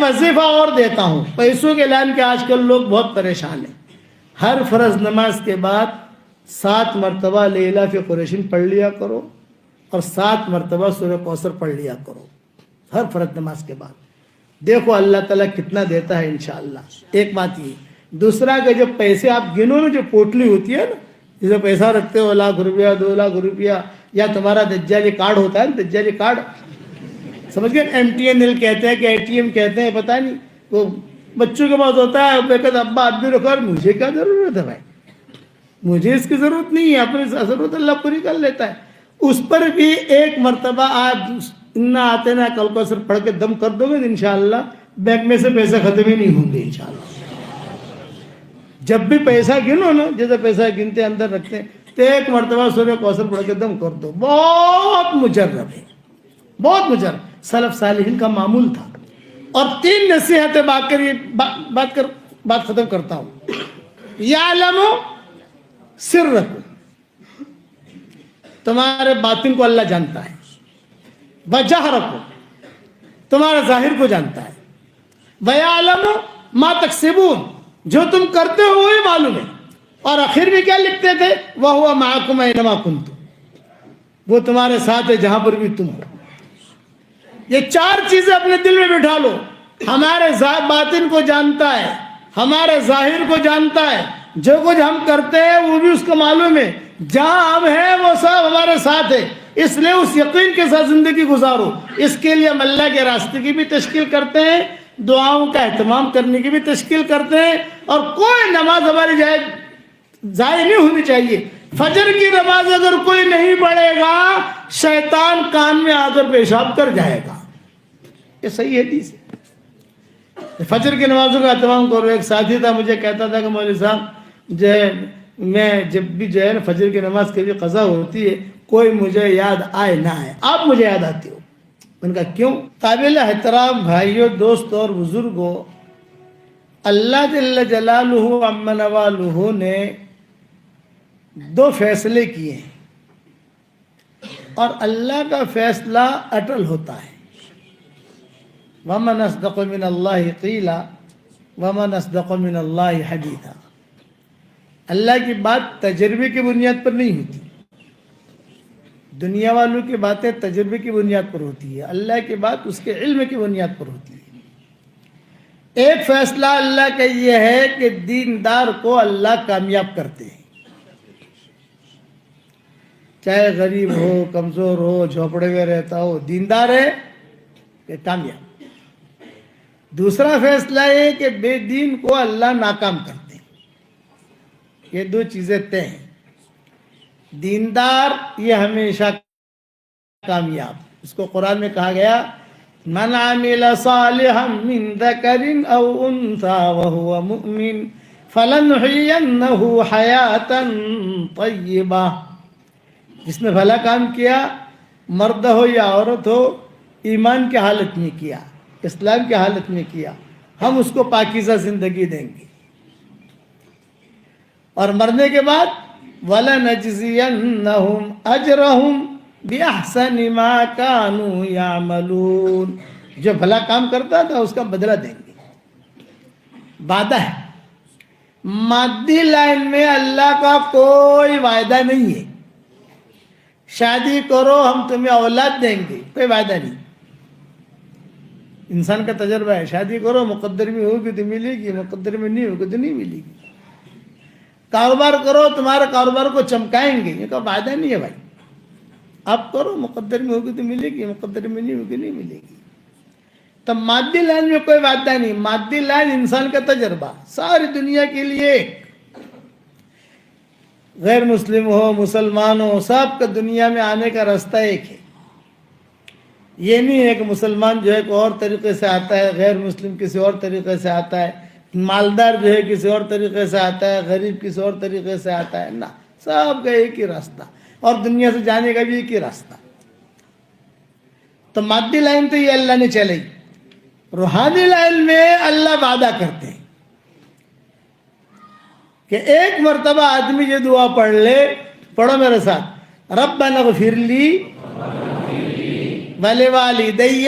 وظیفہ اور دیتا ہوں پیسوں کے اعلان کے. آج کل لوگ بہت پریشان ہیں. ہر فرض نماز کے بعد 7 مرتبہ لإلاف قریشین پڑھ لیا کرو اور 7 مرتبہ سورہ کوثر پڑھ لیا کرو ہر فرض نماز کے بعد. دیکھو اللہ تعالیٰ کتنا دیتا ہے انشاءاللہ. ایک بات یہ. دوسرا کہ جب پیسے آپ گنو نا, جو پوٹلی ہوتی ہے نا جسے پیسہ رکھتے ہو 1 لاکھ روپیہ 2 لاکھ روپیہ, یا تمہارا دجالی کارڈ ہوتا ہے نا, دجالی کارڈ سمجھ گئے, MTNL کہتے ہیں کہ ATM کہتے ہیں, پتہ نہیں, وہ بچوں کے پاس ہوتا ہے. میں کہتا ابا آپ بھی رکھو. مجھے کیا ضرورت ہے بھائی, مجھے اس کی ضرورت نہیں ہے, اپنی ضرورت اللہ پوری کر لیتا ہے. اس پر بھی 1 مرتبہ آپ انا آتے نا کل کو صرف پڑھ کے دم کر دو گے انشاءاللہ بینک میں سے پیسے ختم ہی نہیں ہوں گے انشاءاللہ. جب بھی پیسہ گنو نا, جیسے پیسہ گنتے اندر رکھتے ہیں, تو 1 مرتبہ سورہ کوثر پڑھ کے دم کر دو. بہت مجرب ہے, بہت مجرب. سلف صالحین کا معمول تھا. اور 3 نصیحتیں بات ختم کرتا ہوں. یعلم سرکم, تمہارے باطن کو اللہ جانتا ہے. وجہرکم, تمہارے ظاہر کو جانتا ہے. ویعلم ما تکسبون, جو تم کرتے ہو وہی معلوم ہے. اور آخر میں کیا لکھتے تھے, وَهُوَ مَعَكُمْ أَيْنَمَا كُنْتُمْ, وہ تمہارے ساتھ ہے جہاں پر بھی تم ہو. یہ 4 چیزیں اپنے دل میں بٹھا لو. ہمارے باطن کو جانتا ہے, ہمارے ظاہر کو جانتا ہے, جو کچھ ہم کرتے ہیں وہ بھی اس کو معلوم ہے, جہاں ہم ہیں وہ سب ہمارے ساتھ ہے. اس لیے اس یقین کے ساتھ زندگی گزارو. اس کے لیے ہم اللہ کے راستے کی بھی تشکیل کرتے ہیں, دعاؤں کا اہتمام کرنے کی بھی تشکیل کرتے ہیں. اور کوئی نماز ہماری ضائع نہیں ہونی چاہیے. فجر کی نماز اگر کوئی نہیں پڑھے گا, شیطان کان میں آ کر پیشاب کر جائے گا. یہ صحیح حدیث ہے. فجر کی نمازوں کا اہتمام کرو. ایک ساتھی تھا, مجھے کہتا تھا کہ مولوی صاحب جو ہے میں جب بھی جو ہے نا فجر کی نماز کے لیے قضا ہوتی ہے, کوئی مجھے یاد آئے نہ آئے, آپ مجھے یاد آتی ہو. ان کا کیوں؟ قابل احترام بھائیوں, دوست اور بزرگوں, اللہ جل جلالہ عم نوالہ نے 2 فیصلے کیے ہیں, اور اللہ کا فیصلہ اٹل ہوتا ہے. وَمَنْ أَصْدَقُ مِنَ اللَّهِ قِيلًا وَمَنْ أَصْدَقُ مِنَ اللَّهِ حَدِيثًا. اللہ کی بات تجربے کی بنیاد پر نہیں ہوتی. دنیا والوں کی باتیں تجربے کی بنیاد پر ہوتی ہے, اللہ کی بات اس کے علم کی بنیاد پر ہوتی ہے. ایک فیصلہ اللہ کا یہ ہے کہ دیندار کو اللہ کامیاب کرتے ہیں, چاہے غریب ہو, کمزور ہو, جھوپڑے میں رہتا ہو, دیندار ہے کہ کامیاب. دوسرا فیصلہ یہ کہ بے دین کو اللہ ناکام کرتے ہیں. یہ 2 چیزیں طے ہیں. دیندار یہ ہمیشہ کامیاب. اس کو قرآن میں کہا گیا, من عمل صالحا من ذکر او انثى وهو مؤمن فلنحيينه حیاتا طیبہ. جس نے بھلا کام کیا, مرد ہو یا عورت ہو, ایمان کی حالت میں کیا, اسلام کی حالت میں کیا, ہم اس کو پاکیزہ زندگی دیں گے. اور مرنے کے بعد وَلَنَجْزِيَنَّهُمْ أَجْرَهُمْ بِأَحْسَنِ مَا كَانُوا يَعْمَلُونَ. جو بھلا کام کرتا تھا اس کا بدلہ دیں گے. وعدہ ہے. مادی لائن میں اللہ کا کوئی وعدہ نہیں ہے. شادی کرو ہم تمہیں اولاد دیں گے, کوئی وعدہ نہیں. انسان کا تجربہ ہے, شادی کرو مقدر میں ہوگی تو ملے گی, مقدر میں نہیں ہوگی تو نہیں ملے گی. کاروبار کرو تمہارے کاروبار کو چمکائیں گے, یہ کا وعدہ نہیں ہے بھائی. آپ کرو مقدر میں ہوگی تو ملے گی, مقدر میں نہیں ہوگی نہیں ملے گی. تو مادی لائن میں کوئی وعدہ نہیں. مادی لائن انسان کا تجربہ ساری دنیا کے لیے, غیر مسلم ہو مسلمان ہو, سب کا دنیا میں آنے کا راستہ ایک ہے. یہ نہیں ہے کہ مسلمان جو ہے کوئی اور طریقے سے آتا ہے, غیر مسلم کسی اور طریقے سے آتا ہے, مالدار جو ہے کسی اور طریقے سے آتا ہے, غریب کسی اور طریقے سے آتا ہے. نہ, سب کا ایک ہی راستہ, اور دنیا سے جانے کا بھی ایک ہی راستہ. تو مادی لائن تو یہ اللہ نے چلائی. روحانی لائن میں اللہ وعدہ کرتے ہیں کہ 1 مرتبہ آدمی یہ دعا پڑھ لے, پڑھو میرے ساتھ, ربنا اغفر لی ولوالدی